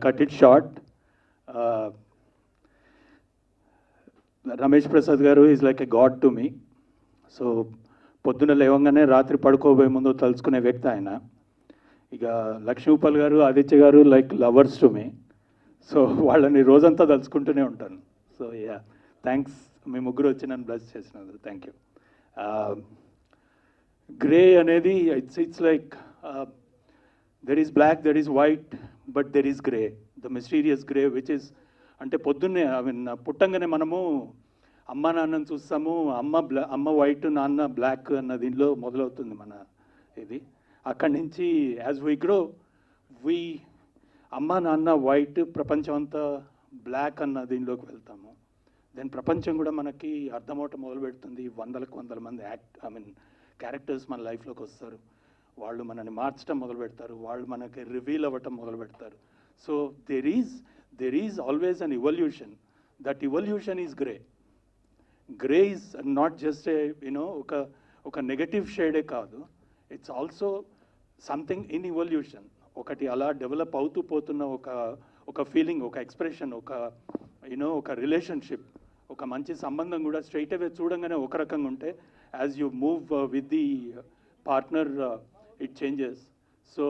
cut it short. Ramesh Prasad garu is like a god to me. So పొద్దున లేవంగానే రాత్రి పడుకోబోయే ముందు తలుచుకునే వ్యక్తి ఆయన. ఇక లక్ష్మీపాల్ గారు, ఆదిత్య గారు like lovers to me. So వాళ్ళని రోజంతా తలుచుకుంటూనే ఉంటాను. సో యా, థ్యాంక్స్ మీ ముగ్గురు వచ్చి నన్ను బ్లెస్ చేసినందుకు. Thank you. గ్రే అనేది it's like there is black, there is white, but there is grey, the mysterious grey which is అంటే పొద్దున్నే ఐ మీన్ పుట్టంగానే మనము అమ్మ నాన్నని చూస్తాము, అమ్మ వైట్ నాన్న బ్లాక్ అన్న దీనిలో మొదలవుతుంది మన ఇది. అక్కడి నుంచి యాజ్ వీ గ్రో వీ అమ్మ నాన్న వైట్, ప్రపంచం అంతా బ్లాక్ అన్న దీనిలోకి వెళ్తాము. దెన్ ప్రపంచం కూడా మనకి అర్థమవటం మొదలు పెడుతుంది. వందల మంది క్యారెక్టర్స్ మన లైఫ్లోకి వస్తారు. వాళ్ళు మనల్ని మార్చడం మొదలు పెడతారు, వాళ్ళు మనకి రివీల్ అవ్వటం మొదలు పెడతారు. So there is always an evolution. That evolution is grey. Grey is not just ఒక నెగటివ్ షేడే కాదు, it's also something in evolution. ఒకటి అలా డెవలప్ అవుతూ పోతున్న ఒక ఫీలింగ్, ఒక ఎక్స్ప్రెషన్, ఒక రిలేషన్షిప్, ఒక మంచి సంబంధం కూడా స్ట్రైట్ అవే చూడంగానే ఒక రకంగా ఉంటే as you move with the partner it changes. So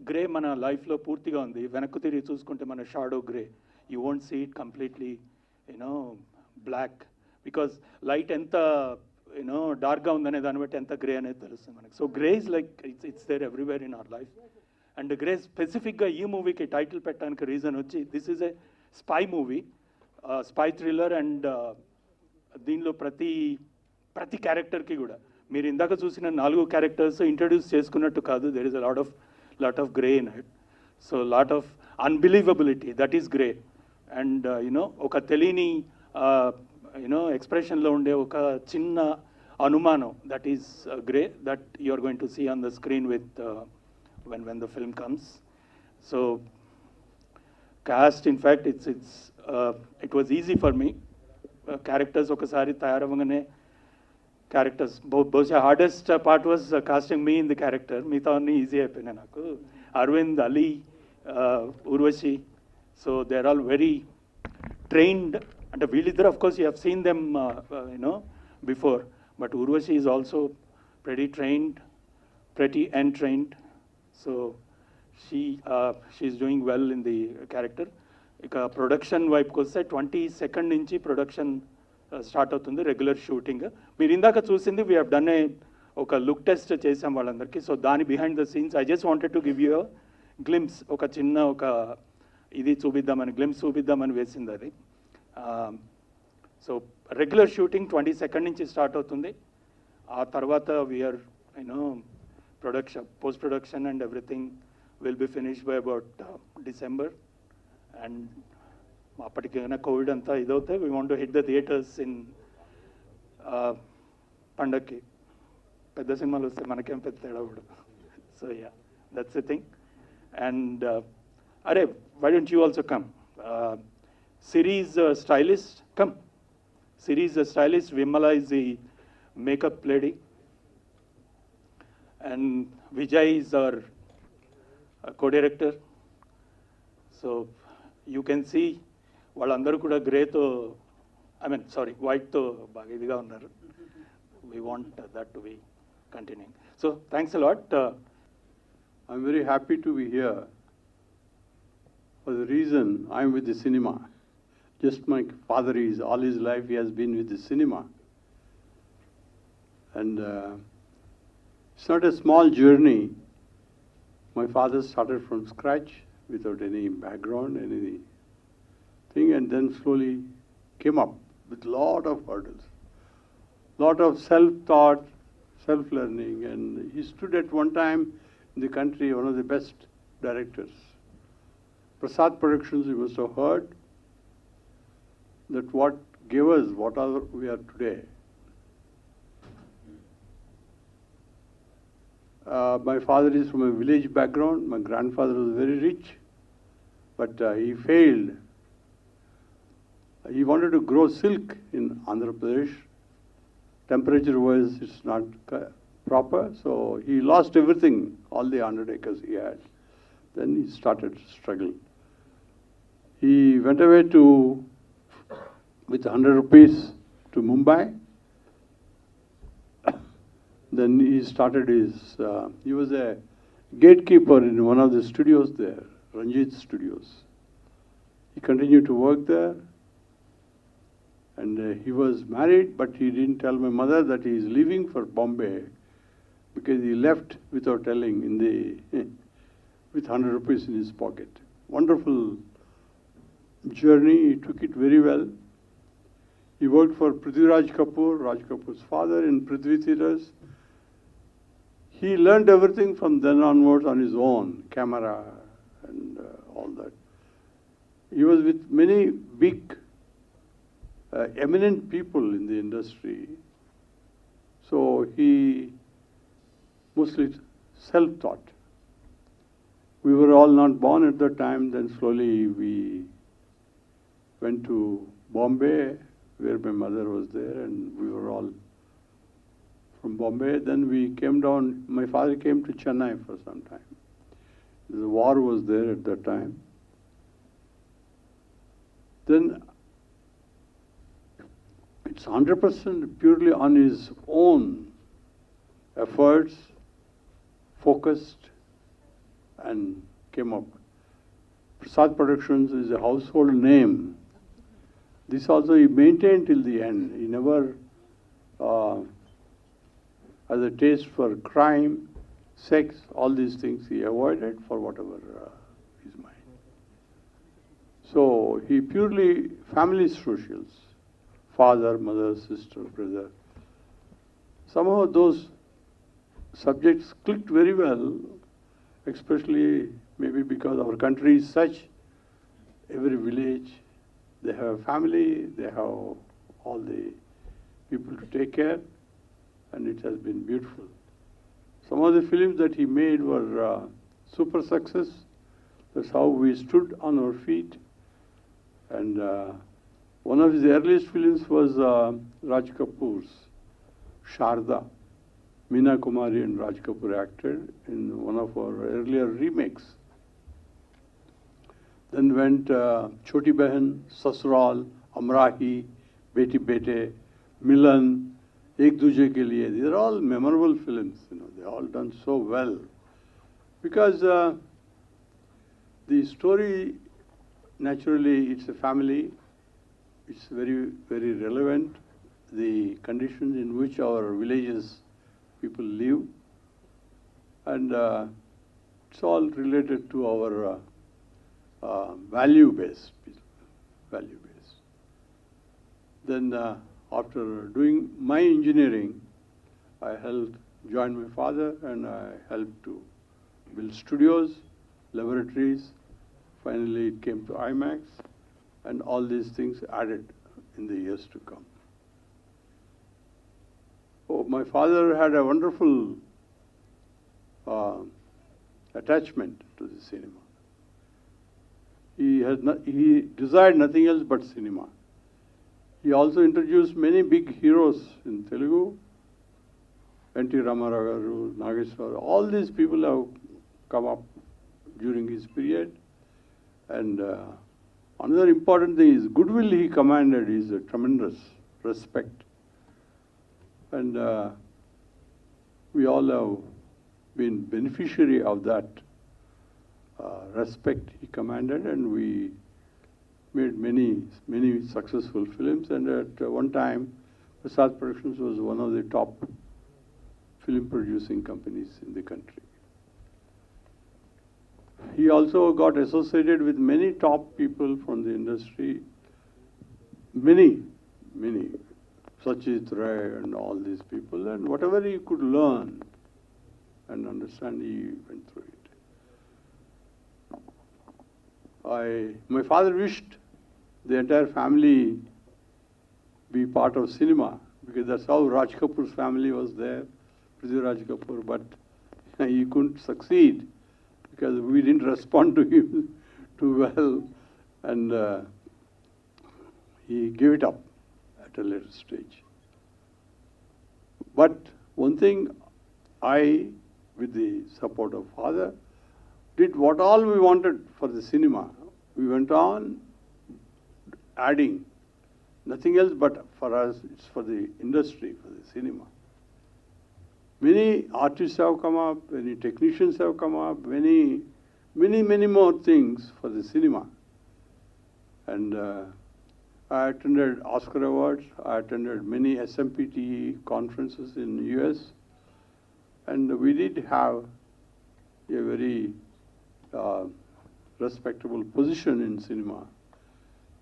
grey మన లైఫ్లో పూర్తిగా ఉంది. వెనక్కు తిరిగి చూసుకుంటే మన shadow grey. You won't see it completely black, because light ఎంత డార్క్గా ఉందనే దాన్ని బట్టి ఎంత గ్రే అనేది తెలుస్తుంది మనకి. So grey is like it's there everywhere in our life. And grey స్పెసిఫిక్గా ఈ మూవీకి టైటిల్ పెట్టడానికి రీజన్ వచ్చి this is a spy movie, spy thriller. And దీనిలో ప్రతి క్యారెక్టర్కి కూడా మీరు ఇందాక చూసిన 4 క్యారెక్టర్స్ ఇంట్రడ్యూస్ చేసుకున్నట్టు కాదు. There is a lot of grey in it. So lot of unbelievability, that is grey. And ఒక తెలియని ఎక్స్ప్రెషన్లో ఉండే ఒక చిన్న అనుమానం, that is grey, that you are going to see on the screen with when the film comes. So cast, in fact, it was easy for me. Characters ఒకసారి తయారవగానే characters బహుశా hardest part was casting me in the character. మిగతా అన్నీ easy అయిపోయినాయి నాకు. Aravind, Ali, Urvashi, so they are all very trained. అంటే వీళ్ళిద్దరు of course you have seen them before, but Urvashi is also pretty trained and trained. So she's doing well in the character. ఇక production వైపుకి వస్తే 22nd నుంచి ప్రొడక్షన్ స్టార్ట్ అవుతుంది, regular shooting. మీరు ఇందాక చూసింది వీ హ్యావ్ డన్ ఒక లుక్ టెస్ట్ చేసాం వాళ్ళందరికీ. సో దాని behind the scenes I just wanted to give you glimpse, ఒక చిన్న ఇది చూపిద్దామని వేసింది అది. సో రెగ్యులర్ షూటింగ్ 22nd నుంచి స్టార్ట్ అవుతుంది. ఆ తర్వాత we are post production and everything will be finished by about December. And అప్పటికైనా కోవిడ్ అంతా ఇదవుతాయి. we want to hit the theatres in పండక్కి. పెద్ద సినిమాలు వస్తే మనకేం పెద్ద తేడా కూడా. So yeah, that's the thing. And అరే, why don't you also come? Siri is a stylist. Come. Siri is a stylist. Vimala is the makeup lady. And Vijay is our co-director. So you can see వాళ్ళందరూ కూడా గ్రేతో వైట్తో బాగా ఇదిగా ఉన్నారు. We want that to be continuing. So thanks a lot. I'm very happy to be here for the reason I'm with the cinema. Just my father is, all his life he has been with the cinema. And it's not a small journey. My father started from scratch without any background, anything, and then slowly came up with lot of hurdles, lot of self-thought, self-learning, and he stood at one time in the country, one of the best directors. Prasad Productions, you must have heard, that what gave us what we are today. My father is from a village background. My grandfather was very rich, but he failed. He wanted to grow silk in Andhra Pradesh. Temperature-wise, it's not proper, so he lost everything, all the 100 acres he had. Then he started to struggle. He went away with 100 rupees to Mumbai. Then he started he was a gatekeeper in one of the studios there, Ranjit Studios. He continued to work there. And he was married, but he didn't tell my mother that he is leaving for Bombay, because he left without telling with 100 rupees in his pocket. Wonderful journey, he took it very well. He worked for Prithviraj Kapoor, Raj Kapoor's father, in Prithvi Theatres. He learned everything from then onwards on his own, camera and all that. He was with many big, eminent people in the industry. So he mostly self-taught. We were all not born at that time. Then slowly we went to Bombay, where my mother was there, and we were all from Bombay. Then we came down. My father came to Chennai for some time. The war was there at that time. Then it's 100% purely on his own efforts, focused, and came up. Prasad Productions is a household name. This also he maintained till the end. He never has a taste for crime, sex, all these things he avoided for whatever his mind. So he purely family socials, father, mother, sister, brother. Somehow those subjects clicked very well, especially maybe because our country is such, every village, they have family, they have all the people to take care, and it has been beautiful. Some of the films that he made were super success. That's how we stood on our feet. And one of his earliest films was Raj Kapoor's Sharda. Meena Kumari and Raj Kapoor acted in one of our earlier remakes. Then went Choti Behan, Sasural, Amrahi, Beti Bete, Milan, Ek Duje Ke Liye. These are all memorable films. They're all done so well. Because the story, naturally, it's a family. It's very, very relevant. The conditions in which our villages people live. And it's all related to our value-based. Then after doing my engineering, I joined my father, and I helped to build studios, laboratories. Finally, it came to IMAX, and all these things added in the years to come. Oh, my father had a wonderful attachment to the cinema. He desired nothing else but cinema. He also introduced many big heroes in Telugu. N.T. Ramarao Garu, Nageswara, all these people have come up during his period. And another important thing is goodwill he commanded is a tremendous respect. And we all have been beneficiary of that respect he commanded, and we made many, many successful films. And at one time, Prasad Productions was one of the top film producing companies in the country. He also got associated with many top people from the industry, many, Sachit Ray and all these people, and whatever he could learn and understand, he went through it. My father wished the entire family be part of cinema, because that's how Raj Kapoor's family was there, Prithviraj Kapoor, but he couldn't succeed because we didn't respond to him too well, and he gave it up at a later stage. But one thing, I, with the support of father, did what all we wanted for the cinema. We went on adding, nothing else but for us, it's for the industry, for the cinema. Many artists have come up, many technicians have come up, many more things for the cinema. And I attended Oscar Awards, I attended many SMPTE conferences in the US, and we did have a very respectable position in cinema,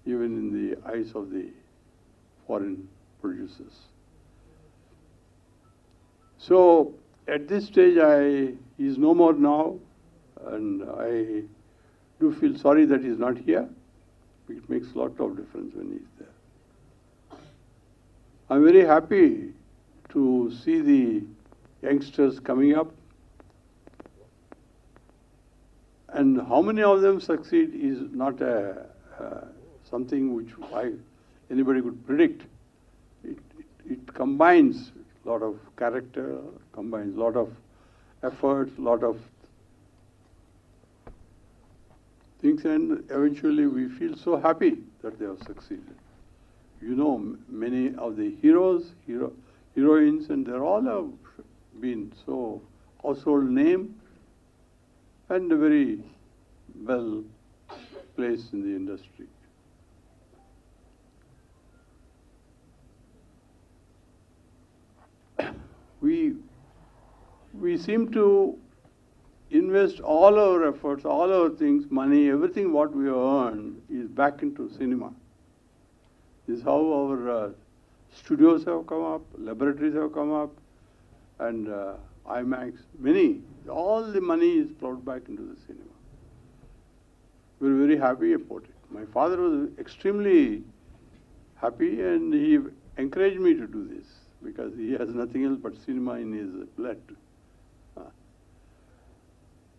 even in the eyes of the foreign producers. So at this stage, he is no more now, and I do feel sorry that he is not here. It makes a lot of difference when he is there. I'm very happy to see the youngsters coming up, and how many of them succeed is not something which anybody could predict. It combines a lot of character, combines a lot of efforts, a lot of things, and eventually we feel so happy that they have succeeded. You know, many of the heroines, and they all have been so household name and very well placed in the industry. We seem to invest all our efforts, all our things, money, everything what we earn is back into cinema. This is how our studios have come up, laboratories have come up, and IMAX, all the money is plowed back into the cinema. We're very happy about it. My father was extremely happy, and he encouraged me to do this because he has nothing else but cinema in his blood.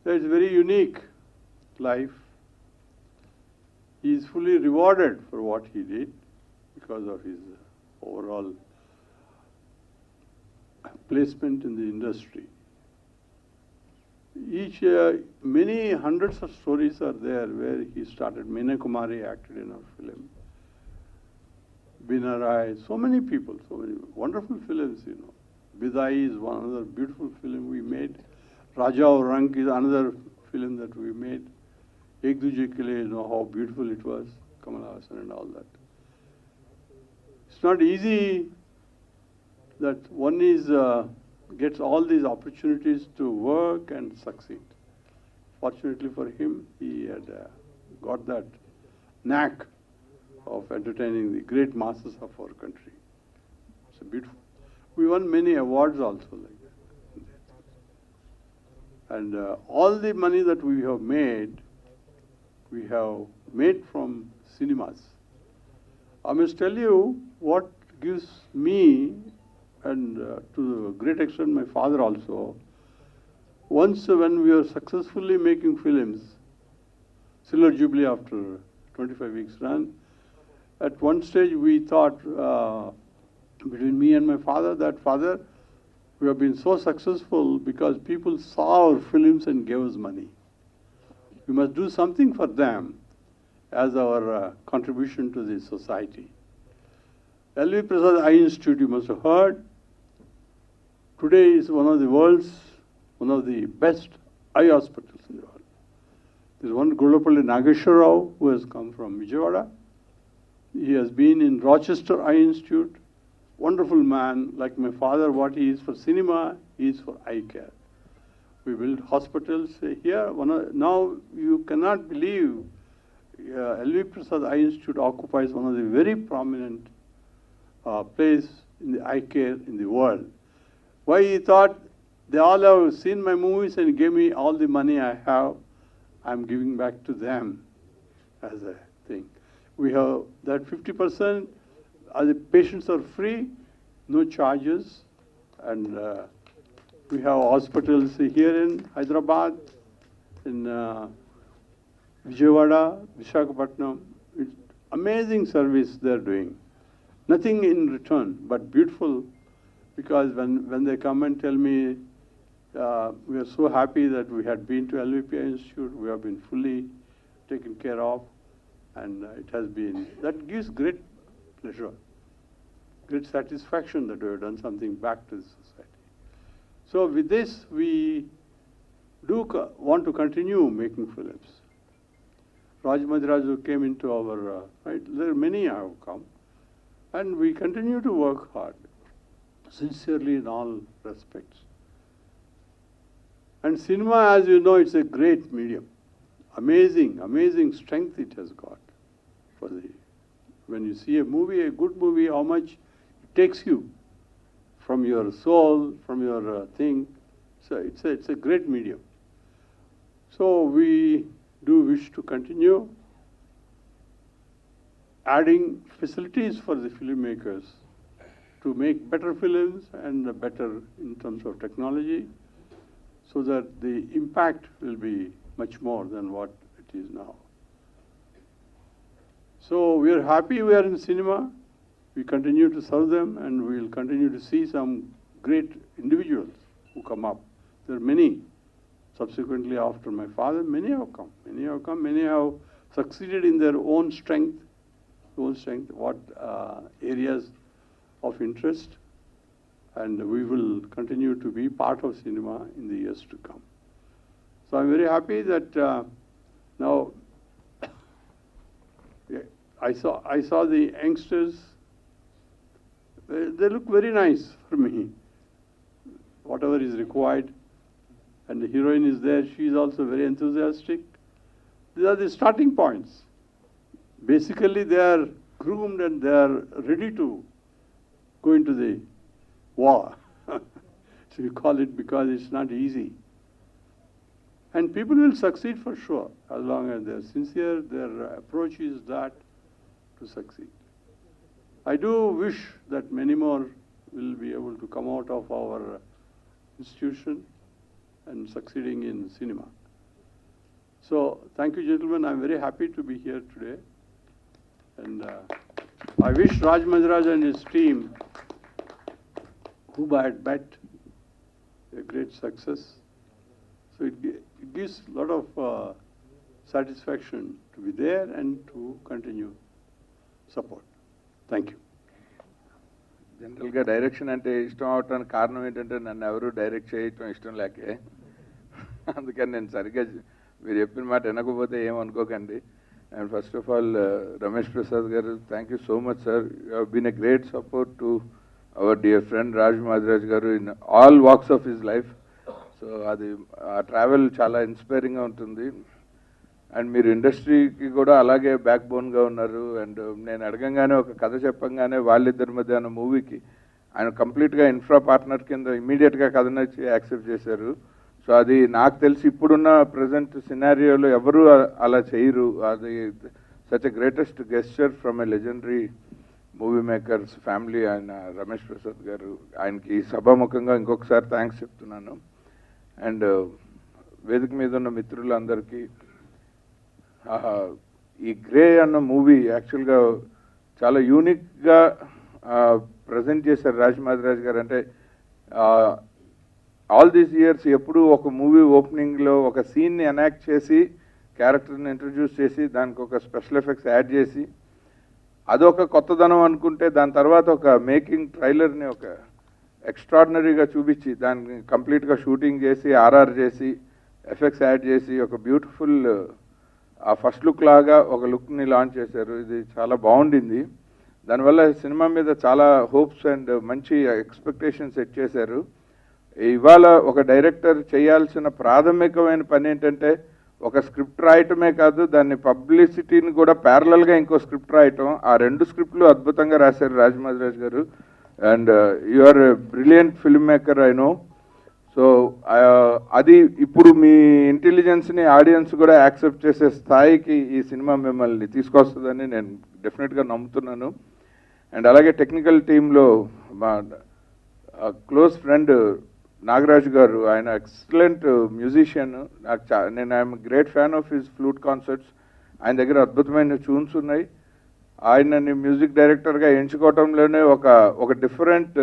So it's a very unique life. He is fully rewarded for what he did because of his overall placement in the industry. Many hundreds of stories are there where he started. Meena Kumari acted in our film. Bina Rai, so many people, so many wonderful films, you know. Bidai is one other beautiful film we made. Raja Aur Rank is another film that we made. Ek Duje Ke Liye, you know how beautiful it was, Kamal Haasan and all that. It's not easy that one gets all these opportunities to work and succeed. Fortunately for him, he had got that knack of entertaining the great masses of our country. It's a beautiful. We won many awards also like that. And all the money that we have made from cinemas. I must tell you what gives me, and to a great extent my father also, once when we were successfully making films, Silver Jubilee after 25 weeks run, at one stage we thought, between me and my father, that father, we have been so successful because people saw our films and gave us money. We must do something for them as our contribution to the society. L.V. Prasad Eye Institute, you must have heard, today is one of the best eye hospitals in the world. There's one Gollapalli Nageshwar Rao who has come from Vijayawada. He has been in Rochester Eye Institute. Wonderful man, like my father, what he is for cinema, he is for eye care. We build hospitals here. Now you cannot believe L.V. Prasad Eye Institute occupies one of the very prominent place in the eye care in the world. Why? He thought they all have seen my movies and gave me all the money I have. I'm giving back to them as a thing. We have that 50%, the patients are free, no charges, and we have hospitals here in Hyderabad, in Vijayawada, Visakhapatnam. It's amazing service they're doing. Nothing in return, but beautiful, because when they come and tell me, we are so happy that we had been to LVP Institute, we have been fully taken care of, and it has been, that gives great pleasure, great satisfaction that we have done something back to the society. So with this, we do want to continue making films. Raj Madiraju came into our, right, there are many have come, and we continue to work hard, sincerely in all respects. And cinema, as you know, it's a great medium. Amazing, amazing strength it has got for the when you see a movie, a good movie, how much it takes you from your soul, from your thing. So it's a great medium. So we do wish to continue adding facilities for the filmmakers to make better films and better in terms of technology, so that the impact will be much more than what it is now. So we are happy we are in cinema. We continue to serve them, and we will continue to see some great individuals who come up. There are many. Subsequently, after my father, many have come. Many have succeeded in their own strength, what areas of interest, and we will continue to be part of cinema in the years to come. So I'm very happy that now I saw the youngsters. They look very nice for me. Whatever is required, and the heroine is there. She is also very enthusiastic. These are the starting points. Basically, they are groomed and they are ready to go into the war. So we call it because it's not easy. And people will succeed for sure, as long as they're sincere, their approach is that to succeed. I do wish that many more will be able to come out of our institution and succeeding in cinema. So thank you, gentlemen. I'm very happy to be here today. And I wish Raj Maharaj and his team, whom I had met, a great success. So it gives a lot of satisfaction to be there and to continue support. Thank you. జనరల్గా direction అంటే ఇష్టం అవటానికి కారణం ఏంటంటే నన్ను ఎవరు direct చేయటం ఇష్టం లేకే, అందుకని నేను సరిగ్గా మీరు చెప్పిన మాట వినకపోతే ఏమనుకోకండి. And first of all Ramesh Prasad garu, thank you so much sir. You have been a great support to our dear friend Raj మాధరాజ్ garu in all walks of his life. So అది ఆ ట్రావెల్ చాలా ఇన్స్పైరింగ్గా ఉంటుంది. అండ్ మీరు ఇండస్ట్రీకి కూడా అలాగే బ్యాక్ బోన్గా ఉన్నారు. అండ్ నేను అడగంగానే ఒక కథ చెప్పంగానే వాళ్ళిద్దరి మధ్య అన్న మూవీకి ఆయన కంప్లీట్గా ఇన్ఫ్రా పార్ట్నర్ కింద ఇమీడియట్గా కథ నచ్చి యాక్సెప్ట్ చేశారు. సో అది నాకు తెలిసి ఇప్పుడున్న ప్రజెంట్ సినారియోలో ఎవరు అలా చేయరు. అది such a greatest gesture from a legendary movie makers family ఆయన రమేష్ ప్రసాద్ గారు. ఆయనకి సభాముఖంగా ఇంకొకసారి థ్యాంక్స్ చెప్తున్నాను. అండ్ వేదిక మీద ఉన్న మిత్రులందరికీ, ఈ గ్రే అన్న మూవీ యాక్చువల్గా చాలా యూనిక్గా ప్రజెంట్ చేశారు రాజ్ మాధరాజ్ గారు. అంటే ఆల్ దీస్ ఇయర్స్ ఎప్పుడు ఒక మూవీ ఓపెనింగ్లో ఒక సీన్ని ఎనాక్ట్ చేసి క్యారెక్టర్ని ఇంట్రడ్యూస్ చేసి దానికి ఒక స్పెషల్ ఎఫెక్ట్స్ యాడ్ చేసి అదొక కొత్తదనం అనుకుంటే, దాని తర్వాత ఒక మేకింగ్ ట్రైలర్ని ఒక ఎక్స్ట్రాడినరీగా చూపించి దాన్ని కంప్లీట్గా షూటింగ్ చేసి ఆర్ఆర్ చేసి ఎఫెక్ట్స్ యాడ్ చేసి ఒక బ్యూటిఫుల్ ఆ ఫస్ట్ లుక్ లాగా ఒక లుక్ని లాంచ్ చేశారు. ఇది చాలా బాగుండింది. దానివల్ల సినిమా మీద చాలా హోప్స్ అండ్ మంచి ఎక్స్పెక్టేషన్స్ సెట్ చేశారు. ఇవాళ ఒక డైరెక్టర్ చేయాల్సిన ప్రాథమికమైన పని ఏంటంటే ఒక స్క్రిప్ట్ రాయటమే కాదు, దాన్ని పబ్లిసిటీని కూడా ప్యారలల్గా ఇంకో స్క్రిప్ట్ రాయటం. ఆ రెండు స్క్రిప్ట్లు అద్భుతంగా రాశారు రాజ్ మాధరాజ్ గారు. And you are a brilliant filmmaker, I know. So అది ఇప్పుడు మీ ఇంటెలిజెన్స్ని ఆడియన్స్ కూడా యాక్సెప్ట్ చేసే స్థాయికి ఈ సినిమా మిమ్మల్ని తీసుకొస్తుందని నేను డెఫినెట్గా నమ్ముతున్నాను. అండ్ అలాగే టెక్నికల్ టీంలో మా క్లోజ్ ఫ్రెండ్ నాగరాజ్ గారు, ఆయన ఎక్సలెంట్ మ్యూజిషియన్. నేను I'm great fan of his flute concerts. ఆయన దగ్గర అద్భుతమైన ట్యూన్స్ ఉన్నాయి. ఆయనని మ్యూజిక్ డైరెక్టర్గా ఎంచుకోవటంలోనే ఒక different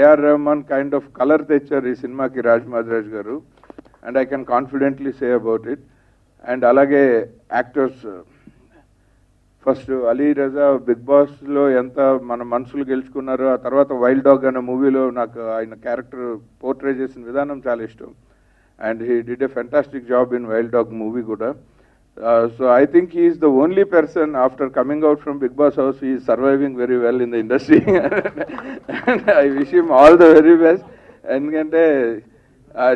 A R Rahman kind of colour తెచ్చారు ఈ సినిమాకి రాజ్ మాధరాజ్ గారు. And I can confidently say about it. And అలాగే actors, first Ali Raza Bigg బాస్లో ఎంత మన మనసులు గెలుచుకున్నారో, ఆ తర్వాత వైల్డ్ డాగ్ అనే మూవీలో నాకు ఆయన క్యారెక్టర్ పోర్ట్రే చేసిన విధానం చాలా ఇష్టం. And he did a fantastic job in wild dog movie కూడా. So I think he is the only person after coming out from Big Boss house, he is surviving very well in the industry. And I wish him all the very best. ఎందుకంటే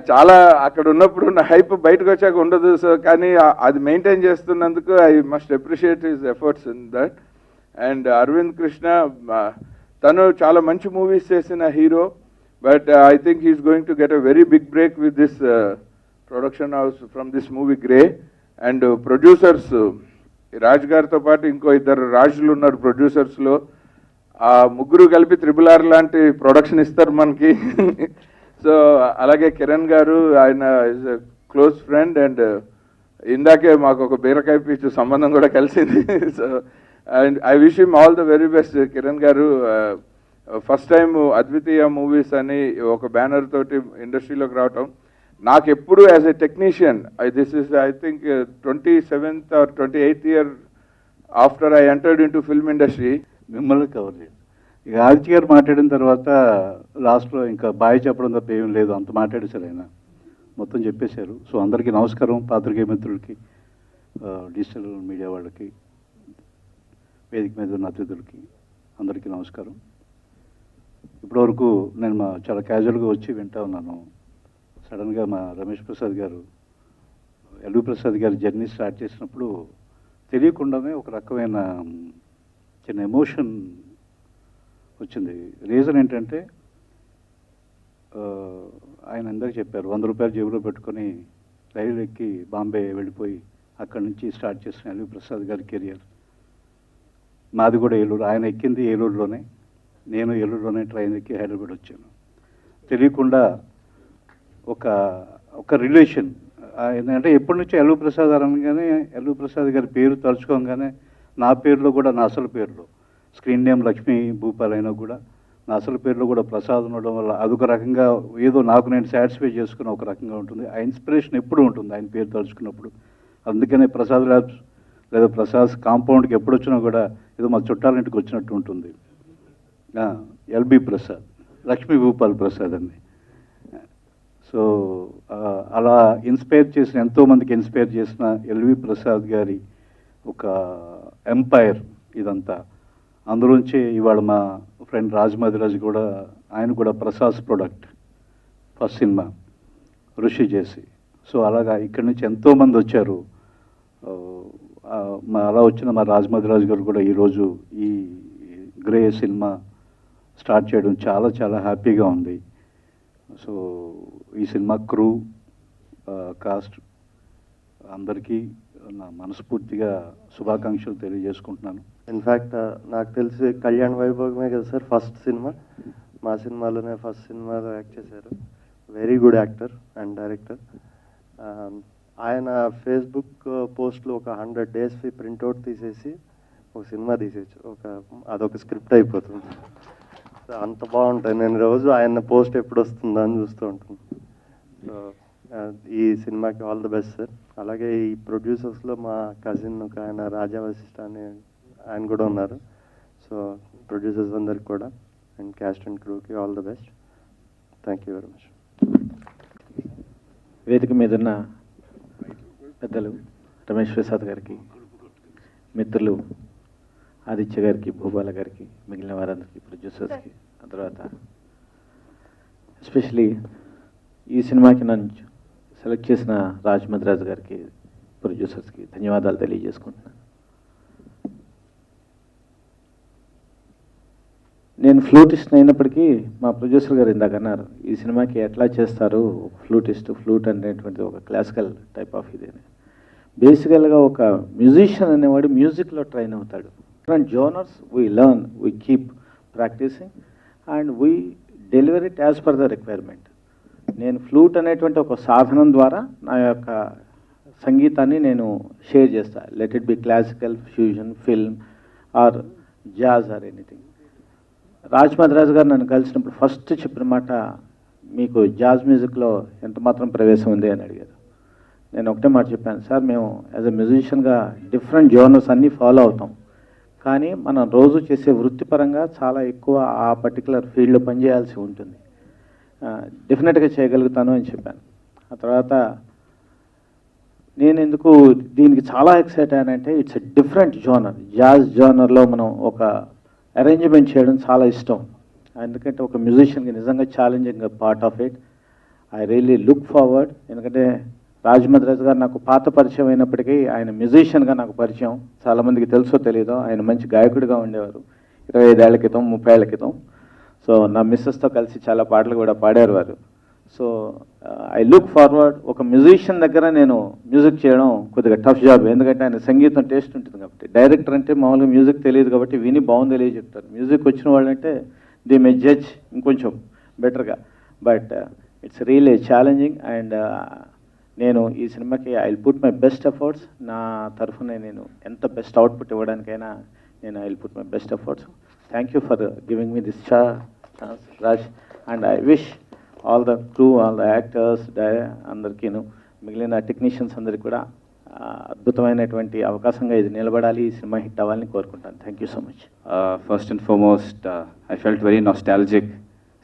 చాలా అక్కడ ఉన్నప్పుడు నా hype బయటకు వచ్చాక ఉండదు. So కానీ అది మెయింటైన్ చేస్తున్నందుకు I must appreciate his efforts in that. And Aravind Krishna తను చాలా మంచి మూవీస్ చేసిన hero, but I think he's going to get a very big break with this production house from this movie Grey. And producers Raj గారితో పాటు ఇంకో ఇద్దరు రాజులు ఉన్నారు ప్రొడ్యూసర్స్లో. ఆ ముగ్గురు కలిపి RRR లాంటి ప్రొడక్షన్ ఇస్తారు మనకి. సో అలాగే కిరణ్ గారు, ఆయన is a close friend, and ఇందాకే మాకు ఒక బీరకాయ పీచు సంబంధం కూడా కలిసింది. So and I wish him all the very best Kiran garu. First time అద్వితీయ మూవీస్ అని ఒక బ్యానర్ తోటి ఇండస్ట్రీలోకి రావటం నాకు ఎప్పుడు as a technician, this is I think 27th or 28th year after I entered in to film industry. మిమ్మల్ని cover చేయండి. ఇక ఆదిత్య గారు మాట్లాడిన తర్వాత లాస్ట్లో ఇంకా బాయ్ చెప్పడం తప్ప ఏం లేదు, అంత మాట్లాడేశారు ఆయన, మొత్తం చెప్పేశారు. సో అందరికీ నమస్కారం, పాత్రికేయ మిత్రులకి, డిజిటల్ మీడియా వాళ్ళకి, వేదిక మీద ఉన్న అతిథులకి అందరికీ నమస్కారం. ఇప్పటివరకు నేను చాలా క్యాజువల్గా వచ్చి వింటా ఉన్నాను. సడన్గా మా రమేష్ ప్రసాద్ గారు, ఎల్వి ప్రసాద్ గారి జర్నీ స్టార్ట్ చేసినప్పుడు తెలియకుండానే ఒక రకమైన చిన్న ఎమోషన్ వచ్చింది. రీజన్ ఏంటంటే ఆయన అందరికీ చెప్పారు, 100 రూపాయలు జేబులో పెట్టుకొని రైలు ఎక్కి బాంబే వెళ్ళిపోయి అక్కడి నుంచి స్టార్ట్ చేసిన ఎల్వి ప్రసాద్ గారి కెరియర్. మాది కూడా ఏలూరు, ఆయన ఎక్కింది ఏలూరులోనే, నేను ఏలూరులోనే ట్రైన్ ఎక్కి హైదరాబాద్ వచ్చాను. తెలియకుండా ఒక రిలేషన్ అంటే ఎప్పటి నుంచో ఎల్వి ప్రసాద్ అనగానే, ఎల్వి ప్రసాద్ గారి పేరు తలుచుకోగానే నా పేరులో కూడా, నా అసలు పేరులో స్క్రీన్ నేమ్ లక్ష్మీ భూపాల్ అయినా కూడా నా అసలు పేరులో కూడా ప్రసాద్ ఉండడం వల్ల అదొక రకంగా ఏదో నాకు నేను సాటిస్ఫై చేసుకున్న ఒక రకంగా ఉంటుంది. ఆ ఇన్స్పిరేషన్ ఎప్పుడు ఉంటుంది ఆయన పేరు తలుచుకున్నప్పుడు. అందుకనే ప్రసాద్ ల్యాబ్స్ లేదా ప్రసాద్ కాంపౌండ్కి ఎప్పుడు వచ్చినా కూడా ఏదో మా చుట్టాలింటికి వచ్చినట్టు ఉంటుంది. ఎల్బి ప్రసాద్, లక్ష్మీ భూపాల్ ప్రసాద్ అండి. సో అలా ఇన్స్పైర్ చేసిన, ఎంతోమందికి ఇన్స్పైర్ చేసిన ఎల్వి ప్రసాద్ గారి ఒక ఎంపైర్ ఇదంతా. అందులోంచి ఇవాళ మా ఫ్రెండ్ రాజమధురాజ్ కూడా, ఆయన కూడా ప్రసాద్ ప్రొడక్ట్ ఫస్ట్ సినిమా ఋషి చేసి. సో అలాగా ఇక్కడి నుంచి ఎంతోమంది వచ్చారు. అలా వచ్చిన మా రాజమధురాజ్ గారు కూడా ఈరోజు ఈ గ్రే సినిమా స్టార్ట్ చేయడం చాలా చాలా హ్యాపీగా ఉంది. సో ఈ సినిమా క్రూ, కాస్ట్ అందరికీ నా మనస్ఫూర్తిగా శుభాకాంక్షలు తెలియజేసుకుంటున్నాను. ఇన్ఫ్యాక్ట్ నాకు తెలిసి కళ్యాణ్ వైభోగమే కదా సార్ ఫస్ట్ సినిమా, మా సినిమాలోనే ఫస్ట్ సినిమాలో యాక్ట్ చేశారు. Very good actor and director. ఆయన ఫేస్బుక్ పోస్ట్లో ఒక 100 days ప్రింట్అవుట్ తీసేసి ఒక సినిమా తీసేయచ్చు, అదొక స్క్రిప్ట్ అయిపోతుంది. సో అంత బాగుంటుంది. నేను రోజు ఆయన పోస్ట్ ఎప్పుడు వస్తుందా అని చూస్తూ ఉంటాను. సో ఈ సినిమాకి ఆల్ ది బెస్ట్ సార్. అలాగే ఈ ప్రొడ్యూసర్స్లో మా కజిన్ ఒక ఆయన రాజా వశిష్ఠ అని ఆయన కూడా ఉన్నారు. సో ప్రొడ్యూసర్స్ అందరికి కూడా అండ్ క్యాస్ట్ అండ్ క్రూకి all the best. Thank you very much. వేదిక మీద ఉన్న పెద్దలు రమేష్ ప్రసాద్ గారికి, మిత్రులు ఆదిత్య గారికి, భూపాల గారికి, మిగిలిన వారందరికీ, ప్రొడ్యూసర్స్కి, ఆ తర్వాత ఎస్పెషలీ ఈ సినిమాకి నన్ను సెలెక్ట్ చేసిన రాజమధురాజ్ గారికి, ప్రొడ్యూసర్స్కి ధన్యవాదాలు తెలియజేసుకుంటున్నాను. నేను ఫ్లూటిస్ట్ అయినప్పటికీ మా ప్రొడ్యూసర్ గారు ఇందాక అన్నారు, ఈ సినిమాకి ఎట్లా చేస్తారు ఫ్లూట్ అనేటువంటిది ఒక క్లాసికల్ టైప్ ఆఫ్ ఇది. బేసికల్గా ఒక మ్యూజిషియన్ అనేవాడు మ్యూజిక్లో ట్రైన్ అవుతాడు. Different genres we learn, we keep practising and we deliver it as per the requirement. నేను ఫ్లూట్ అనేటువంటి ఒక సాధనం ద్వారా నా యొక్క సంగీతాన్ని నేను షేర్ చేస్తాను. Let it be classical, fusion, film or jazz or anything. Rajamadhuraj garu నన్ను కలిసినప్పుడు ఫస్ట్ చెప్పిన మాట, మీకు జాజ్ మ్యూజిక్లో ఎంత మాత్రం ప్రవేశం ఉంది అని అడిగారు. నేను ఒకటే మాట చెప్పాను, సార్ మేము యాజ్ ఎ మ్యూజిషియన్గా డిఫరెంట్ జోనర్స్ అన్నీ ఫాలో అవుతాం, కానీ మనం రోజు చేసే వృత్తిపరంగా చాలా ఎక్కువ ఆ పర్టికులర్ ఫీల్డ్లో పనిచేయాల్సి ఉంటుంది. డెఫినెట్గా చేయగలుగుతాను అని చెప్పాను. ఆ తర్వాత నేను ఎందుకు దీనికి చాలా ఎక్సైట్ అయ్యానంటే, it's a different genre. Jazz జోనర్లో మనం ఒక అరేంజ్మెంట్ చేయడం చాలా ఇష్టం. ఎందుకంటే ఒక మ్యూజిషియన్కి నిజంగా challenging part of it. I really look forward. ఎందుకంటే రాజ్ మద్రాస్ గారు నాకు పాత పరిచయం అయినప్పటికీ ఆయన మ్యూజిషియన్గా నాకు పరిచయం. చాలామందికి తెలుసో తెలీదో ఆయన మంచి గాయకుడిగా ఉండేవారు 25 ఏళ్ల క్రితం 30 ఏళ్ల క్రితం. సో నా మిస్సెస్తో కలిసి చాలా పాటలు కూడా పాడారు వారు. So I look forward. ఒక మ్యూజిషియన్ దగ్గర నేను మ్యూజిక్ చేయడం కొద్దిగా టఫ్ జాబ్, ఎందుకంటే ఆయన సంగీతం టేస్ట్ ఉంటుంది కాబట్టి. డైరెక్టర్ అంటే మామూలుగా మ్యూజిక్ తెలియదు కాబట్టి విని బాగుంది తెలియ చెప్తారు. మ్యూజిక్ వచ్చిన వాళ్ళంటే దే మే జడ్జ్ ఇంకొంచెం బెటర్గా. But it's really challenging. And నేను ఈ సినిమాకి I will put my best efforts. నా తరఫున నేను ఎంత బెస్ట్ అవుట్పుట్ ఇవ్వడానికైనా నేను I will put my best efforts. Thank you for giving me this chance Raj. And I wish all the crew, all the actors, అందరికీను మిగిలిన టెక్నీషియన్స్ అందరికీ కూడా అద్భుతమైనటువంటి అవకాశంగా ఇది నిలబడాలి, ఈ సినిమా హిట్ అవ్వాలని కోరుకుంటాను. Thank you so much. First and foremost, I felt very nostalgic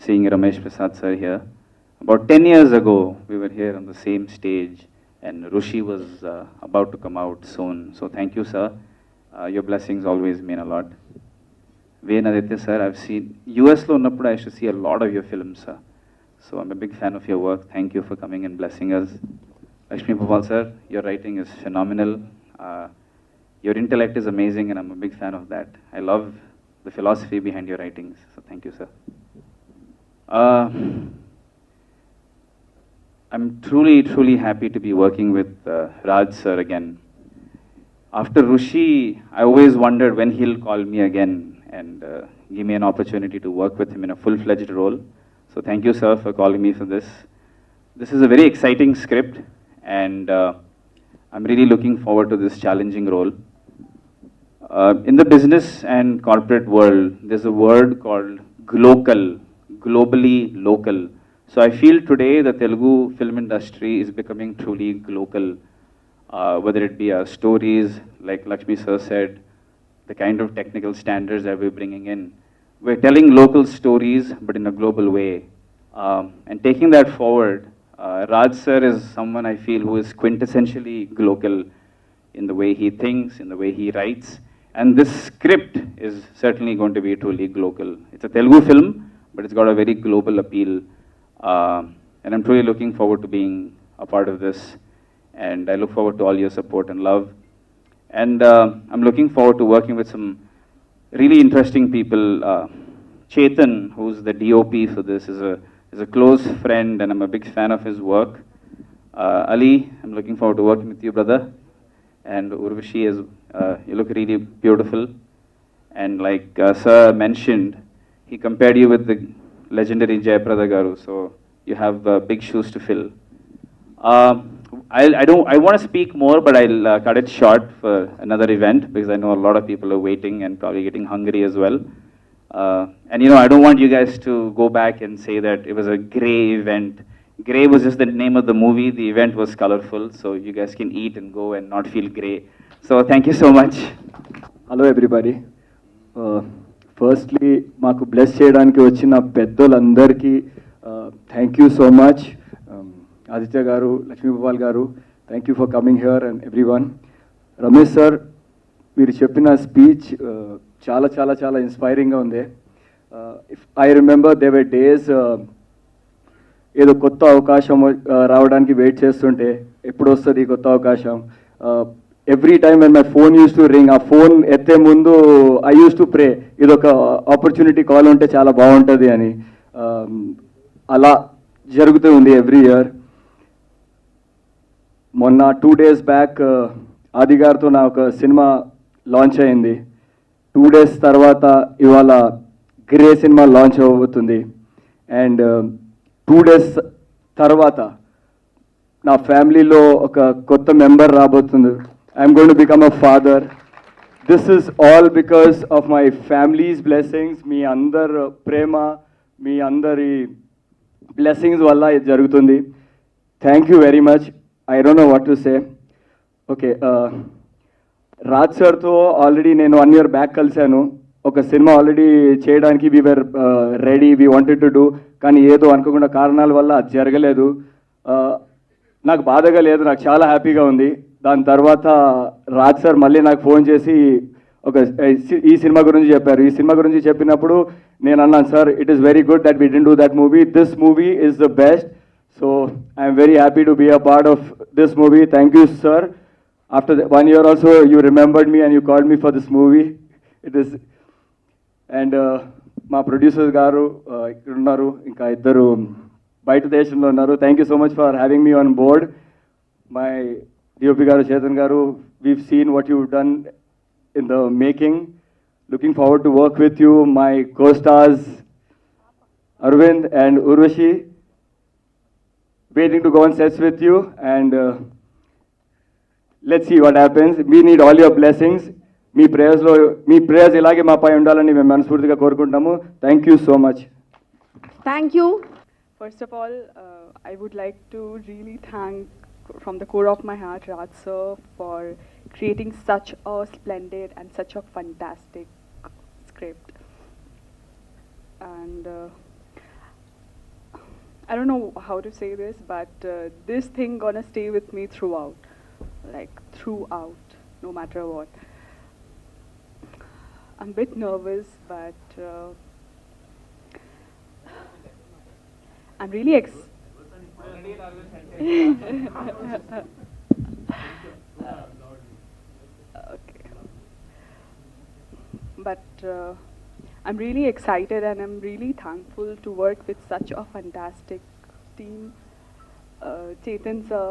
seeing Ramesh Prasad sir here. About 10 years ago, we were here on the same stage and Rushi was about to come out soon. So thank you, sir. Your blessings always mean a lot. Veen Aditya sir, I've seen US lo unnappudu I used to see a lot of your films, sir. So I'm a big fan of your work. Thank you for coming and blessing us. Lakshmi Bhopal sir, your writing is phenomenal. Your intellect is amazing and I'm a big fan of that. I love the philosophy behind your writings. So thank you, sir. I'm truly happy to be working with Raj sir again. After Rushi, I always wondered when he'll call me again and give me an opportunity to work with him in a full-fledged role. So thank you, sir, for calling me for this. This is a very exciting script and I'm really looking forward to this challenging role. In the business and corporate world, there's a word called glocal, globally local. So I feel today the Telugu film industry is becoming truly global, whether it be our stories, like Lakshmi sir said, the kind of technical standards that we're bringing in. We're telling local stories, but in a global way. And taking that forward, Raj sir is someone I feel who is quintessentially global in the way he thinks, in the way he writes. And this script is certainly going to be truly global. It's a Telugu film, but it's got a very global appeal. And I'm truly looking forward to being a part of this. And I look forward to all your support and love. And I'm looking forward to working with some really interesting people. Chetan, who's the DOP for this, is a close friend and I'm a big fan of his work. Ali, I'm looking forward to working with you, brother. And Urvashi, you look really beautiful. And like sir mentioned, he compared you with the legendary Jayaprada Garu, so you have big shoes to fill. I want to speak more, but I'll cut it short for another event because I know a lot of people are waiting and probably getting hungry as well. And you know, I don't want you guys to go back and say that it was a grey event. Grey was just the name of the movie. The event was colorful, so you guys can eat and go and not feel grey. So thank you so much. Hello everybody. Firstly, మాకు bless చేయడానికి వచ్చిన పెద్దలందరికీ thank you so much. Aditya గారు, లక్ష్మీ గోపాల్ గారు, thank you for coming here and everyone. Ramesh sir, మీరు చెప్పిన speech చాలా చాలా చాలా ఇన్స్పైరింగ్గా ఉంది. If I remember they were days ఏదో కొత్త అవకాశం రావడానికి వెయిట్ చేస్తుంటే ఎప్పుడు వస్తుంది ఈ కొత్త అవకాశం. Every time when my phone use to ring, ఆ ఫోన్ ఎత్తే ముందు ఐ యూస్ టు ప్రే ఇదొక ఆపర్చునిటీ కాల్ ఉంటే చాలా బాగుంటుంది అని. అలా జరుగుతూ ఉంది ఎవ్రీ ఇయర్. మొన్న 2 days బ్యాక్ ఆది గారితో నా ఒక సినిమా లాంచ్ అయింది. 2 days తర్వాత ఇవాళ గ్రే సినిమా లాంచ్ అవబోతుంది. అండ్ 2 days తర్వాత నా ఫ్యామిలీలో ఒక కొత్త మెంబర్ రాబోతుంది. I'm going to become a father. This is all because of my family's blessings. మీ అందరు ప్రేమ, మీ అందరి బ్లెస్సింగ్స్ వల్ల ఇది జరుగుతుంది. Thank you very much. I don't know what to say. Okay, Raj సార్తో ఆల్రెడీ నేను 1 year బ్యాక్ కలిశాను. ఒక సినిమా ఆల్రెడీ చేయడానికి we were ready, we wanted to do. కానీ ఏదో అనుకోకుండా కారణాల వల్ల అది జరగలేదు. నాకు బాధగా లేదు, నాకు చాలా హ్యాపీగా ఉంది. దాని తర్వాత రాజ్ సార్ మళ్ళీ నాకు ఫోన్ చేసి ఈ సినిమా గురించి చెప్పారు. ఈ సినిమా గురించి చెప్పినప్పుడు నేను అన్నాను, sir it is very good that we didn't do that movie. This movie is the best. So I'm very happy to be a part of this movie. Thank you, sir. After 1 year also, you remembered me and you called me for this movie. It is, and మా producer గారు ఇక్కడ ఉన్నారు, ఇంకా ఇద్దరు బయట దేశంలో ఉన్నారు. Thank you so much for having me on board. My DOP గారు, చేతన్ గారు, we've seen what you done in the making. Looking forward to work with you. My co stars Arvind and Urvashi, waiting to go on sets with you, and let's see what happens. We need all your blessings. మీ prayers ఇలాగే మాపై ఉండాలని మేము మనస్ఫూర్తిగా కోరుకుంటాము. Thank you so much. Thank you. First of all, I would like to really thank from the core of my heart Raj sir for creating such a splendid and such a fantastic script. And I don't know how to say this, but this thing gonna stay with me throughout, no matter what. I'm a bit nervous, but I'm really okay. But I'm really excited and I'm really thankful to work with such a fantastic team. Chetan sir,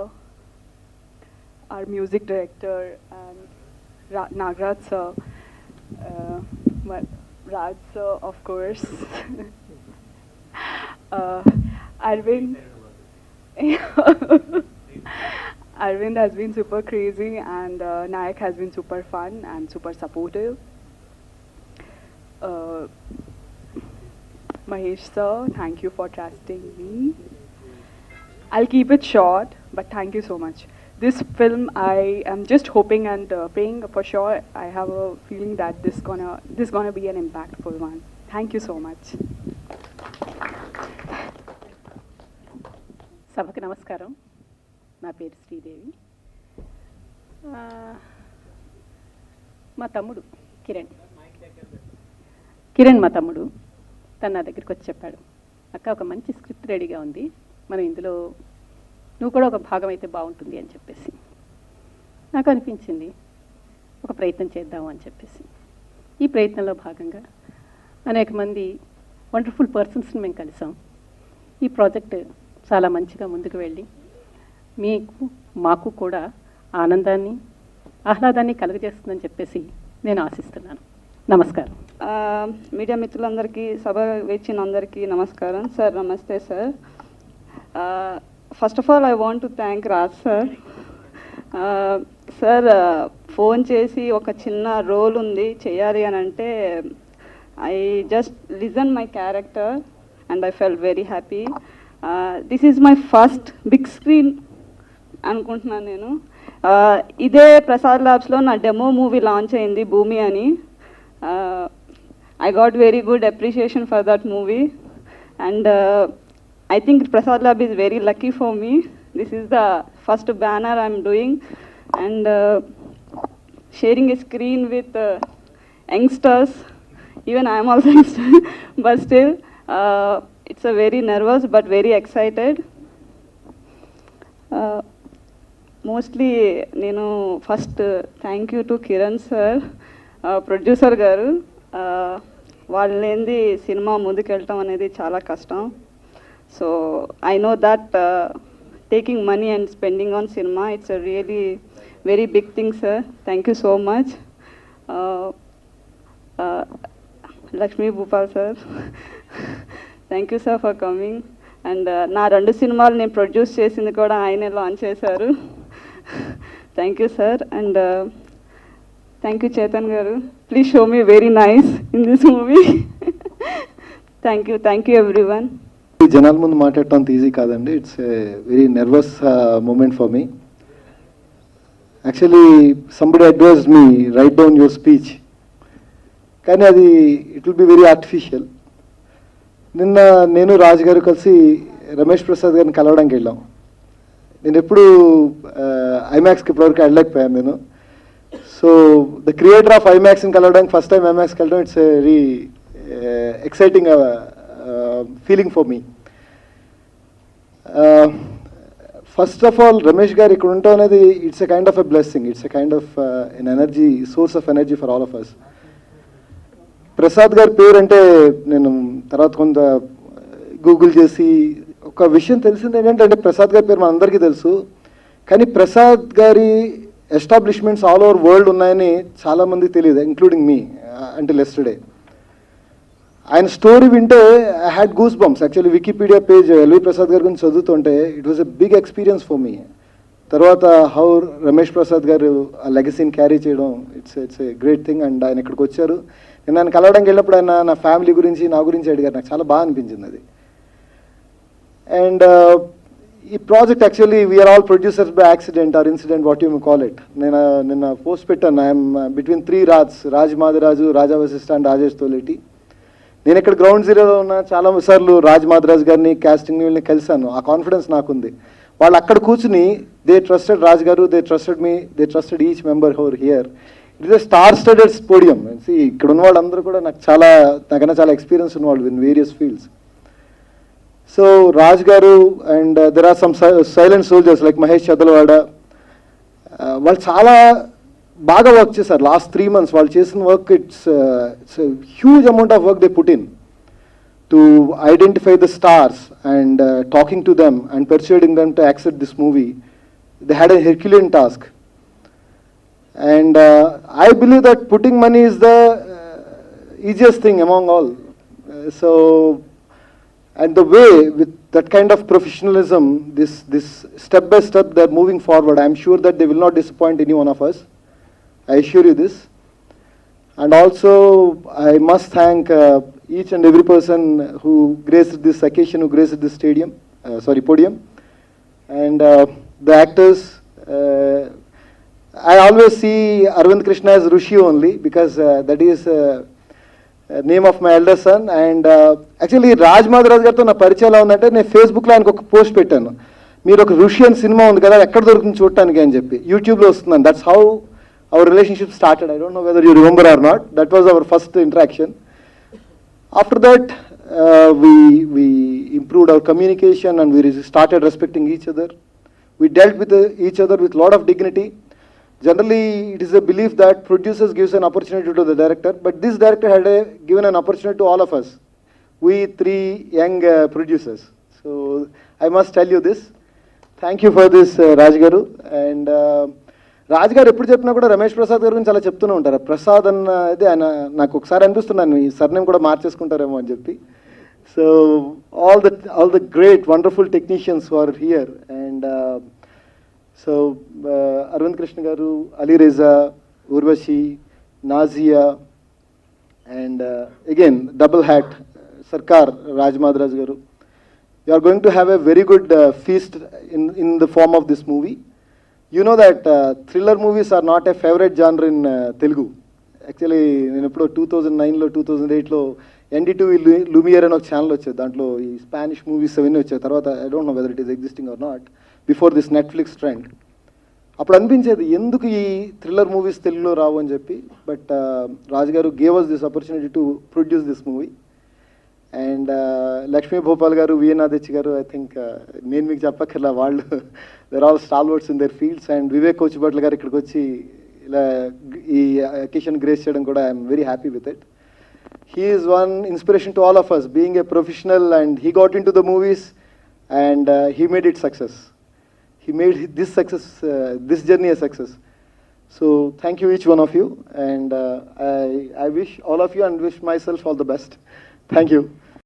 our music director, and Nagraj sir, Raj sir, of course. Arvind. Arvind has been super crazy, and Nayak has been super fun and super supportive. Mahesh sir, thank you for trusting me. I'll keep it short, but thank you so much. This film, I am just hoping and praying for sure. I have a feeling that this gonna be an impactful one. Thank you so much. సభకు నమస్కారం. నా పేరు శ్రీదేవి. మా తమ్ముడు కిరణ్ మా తమ్ముడు తను నా దగ్గరికి వచ్చి చెప్పాడు, అక్క ఒక మంచి స్క్రిప్ట్ రెడీగా ఉంది, మనం ఇందులో నువ్వు కూడా ఒక భాగం అయితే బాగుంటుంది అని చెప్పేసి. నాకు అనిపించింది ఒక ప్రయత్నం చేద్దాము అని చెప్పేసి. ఈ ప్రయత్నంలో భాగంగా అనేక మంది వండర్ఫుల్ పర్సన్స్ని మేము కలిసాం. ఈ ప్రాజెక్ట్ చాలా మంచిగా ముందుకు వెళ్ళి మీకు మాకు కూడా ఆనందాన్ని ఆహ్లాదాన్ని కలుగజేస్తుందని చెప్పేసి నేను ఆశిస్తున్నాను. నమస్కారం. మీడియా మిత్రులందరికీ, సభ వచ్చిన అందరికీ నమస్కారం. సార్ నమస్తే sir. First of all I want to thank Raj sir. Sir phone చేసి ఒక చిన్న రోల్ ఉంది చేయాలి అని అంటే I just listen my character and I felt very happy. This is my first big screen అనుకుంటున్నాను నేను. ఇదే ప్రసాద్ ల్యాబ్స్లో నా డెమో మూవీ లాంచ్ అయింది, భూమి అని. I got very good appreciation for that movie, and I think Prasad Lab is very lucky for me. This is the first banner I'm doing, and sharing a screen with youngsters. Even I am also youngster, but still it's a very nervous but very excited. Mostly నేను first thank you to Kiran sir, producer గారు. వాళ్ళు లేనిది cinema ముందుకెళ్ళటం అనేది చాలా కష్టం. So I know that taking money and spending on cinema, it's a really very big thing sir. Thank you so much. Lakshmi Bhupal sir, thank you sir for coming. And నా 2 సినిమాలు నేను ప్రొడ్యూస్ చేసింది కూడా ఆయనే లాంచ్ చేశారు. Thank you sir. And thank you Chetan garu. Please show me very nice in this movie. Thank you everyone. ఈ జనాల ముందు మాట్లాడటం అంత ఈజీ కాదండి. It's a very nervous moment for me. Actually somebody advised me write down your speech, కానీ అది it will be very artificial. నిన్న నేను రాజు గారు కలిసి రమేష్ ప్రసాద్ గారిని కలవడానికి వెళ్ళాం. నేను ఎప్పుడు ఐమాక్స్కి ఇప్పటివరకు వెళ్ళలేకపోయాను నేను. సో ద క్రియేటర్ ఆఫ్ ఐమాక్స్ని కలవడానికి ఫస్ట్ టైం ఐమాక్స్కి వెళ్ళడం it's a very exciting feeling for me. First of all Ramesh garu ఇక్కడ ఉండటం అనేది it's a kind of a blessing, it's a kind of an energy, source of energy for all of us. Prasad గారి పేరు అంటే నేను తర్వాత కొంత గూగుల్ చేసి ఒక విషయం తెలిసింది ఏంటంటే ప్రసాద్ గారి పేరు మన అందరికీ తెలుసు, కానీ ప్రసాద్ గారి ఎస్టాబ్లిష్మెంట్స్ ఆల్ ఓవర్ వరల్డ్ ఉన్నాయని చాలామంది తెలియదు, ఇంక్లూడింగ్ మీ అంటిల్ ఎస్టర్డే. ఆయన స్టోరీ వింటే I had goose bumps. Actually Wikipedia page L V Prasad గారి గురించి చదువుతుంటే it was a big experience for me. తర్వాత హౌ రమేష్ ప్రసాద్ గారు ఆ లెగసీని క్యారీ చేయడం, it's a great thing. And ఆయన ఇక్కడికి వచ్చారు, నేను ఆయన కలవడానికి వెళ్ళినప్పుడు ఆయన నా ఫ్యామిలీ గురించి నా గురించి అడిగారు, నాకు చాలా బాగా అనిపించింది అది. అండ్ ఈ project actually we're all producers by accident or incident, what you call it. నేను నిన్న పోస్ట్ పెట్టాను, I'm between 3 Raj Madiraju, Raja Vasishta and Rajesh Toleti. నేను ఇక్కడ గ్రౌండ్ జీరోలో ఉన్న చాలా సార్లు రాజ్ మాదిరాజ్ గారిని, కాస్టింగ్ వీళ్ళని కలిశాను, ఆ కాన్ఫిడెన్స్ నాకుంది. వాళ్ళు అక్కడ కూర్చుని they trusted Raj garu, they trusted me, they trusted each member who're here. It is a star studded podium. ఇక్కడ ఉన్న వాళ్ళందరూ కూడా నాకన్నా చాలా ఎక్స్పీరియన్స్ ఉన్నవాళ్ళు in various fields. So Raj garu and there are some silent soldiers like Mahesh Chadalavada, వాళ్ళు చాలా బాగా వర్క్ చేశారు లాస్ట్ 3 months. వాళ్ళు చేసిన work it's huge amount of work they put in to identify the stars and talking to them and persuading them to accept this movie. They had a Herculean task. And I believe that putting money is the easiest thing among all. And the way with that kind of professionalism, this step by step they're moving forward. I'm sure that they will not disappoint any one of us. I assure you this. And also I must thank each and every person who graced this occasion, who graced this podium. And the actors, I always see Arvind Krishna as Rushi only because that is name of my elder son. And actually Raj Madhiraj గారితో నా పరిచయం ఎలా ఉందంటే, నేను ఫేస్బుక్లో ఆయనకు ఒక post పెట్టాను, మీరు ఒక రుషియన్ సినిమా ఉంది కదా ఎక్కడ దొరుకుతుంది చూడటానికి అని చెప్పి, యూట్యూబ్లో వస్తుందని. That's how our relationship started. I don't know whether you remember or not. That was our first interaction. After that, we improved our communication and we started respecting each other. We dealt with each other with a lot of dignity. Generally, it is a belief that producers gives an opportunity to the director, but this director had given an opportunity to all of us. We 3 young producers. So I must tell you this. Thank you for this, Raj Garu. And Raj గారు ఎప్పుడు చెప్పినా కూడా రమేష్ ప్రసాద్ గారి గురించి అలా చెప్తూనే ఉంటారు. ప్రసాద్ అన్న ఇది ఆయన నాకు ఒకసారి అనిపిస్తున్నాను ఈ సర్నేమ్ కూడా మార్చేసుకుంటారేమో అని చెప్పి. So all the great wonderful technicians who are here. And so Aravind Krishna garu, Ali Reza, Urvashi, Nazia, and again double hat Sarkar Raj Madhiraj garu. You are going to have a very good feast in the form of this movie. You know that thriller movies are not a favorite genre in Telugu. Actually, నేను ఎప్పుడో 2009లో 2008లో ND2 Lumiere అని ఒక channel వచ్చేది, దాంట్లో ఈ Spanish movies అవన్నీ వచ్చాయి. తర్వాత I don't know whether it is existing are not before this Netflix trend. అప్పుడు అనిపించేది ఎందుకు ఈ థ్రిల్లర్ మూవీస్ తెలుగులో రావు అని చెప్పి. But Raj garu gave us this opportunity to produce this movie. And Lakshmi Bhopal garu, V N Aditya గారు, ఐ థింక్ నేను మీకు చెప్పక్కర్లా, వాళ్ళు their all stalwarts in their fields. And Vivek Kuchibhotla garu ఇక్కడికి వచ్చి ఇలా ఈ అకేషన్ గ్రేస్ చేయడం కూడా I'm very happy with it. He is one inspiration to all of us being a professional, and he got into the movies and he made it success. He made this journey a success. So thank you each one of you, and I wish all of you and wish myself all the best. Thank you.